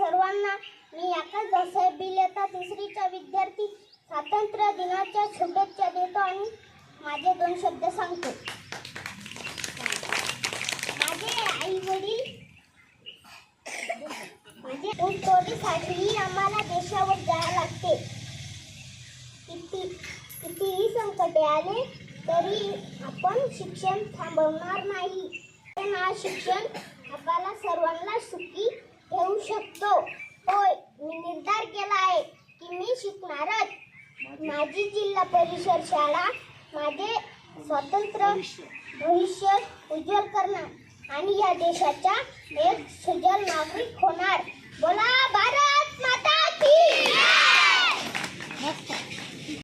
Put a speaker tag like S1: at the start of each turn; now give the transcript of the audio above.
S1: सर्वांना मी आकाश साहेब इयत्ता तिसरीचा विद्यार्थी स्वातंत्र्य दिनाच्या शुभेच्छा देतो आणि माझे 2 शब्द सांगतो. माझे आई वडील माझे ऊसतोडीसाठी आम्हाला देशावर जायला लागते. कितीही संकटे आले तरी आपण शिक्षण थांबवणार नाही. पण आज शिक्षण आपल्याला सर्वांना सुखी ठेवू शकतो. होय, मी निर्धार केला आहे की मी शिकणारच. माझी जिल्हा परिषद शाळा माझे स्वतंत्र भविष्य उज्ज्वल करणार आणि या देशाचा एक सुजल नागरिक होणार. बोला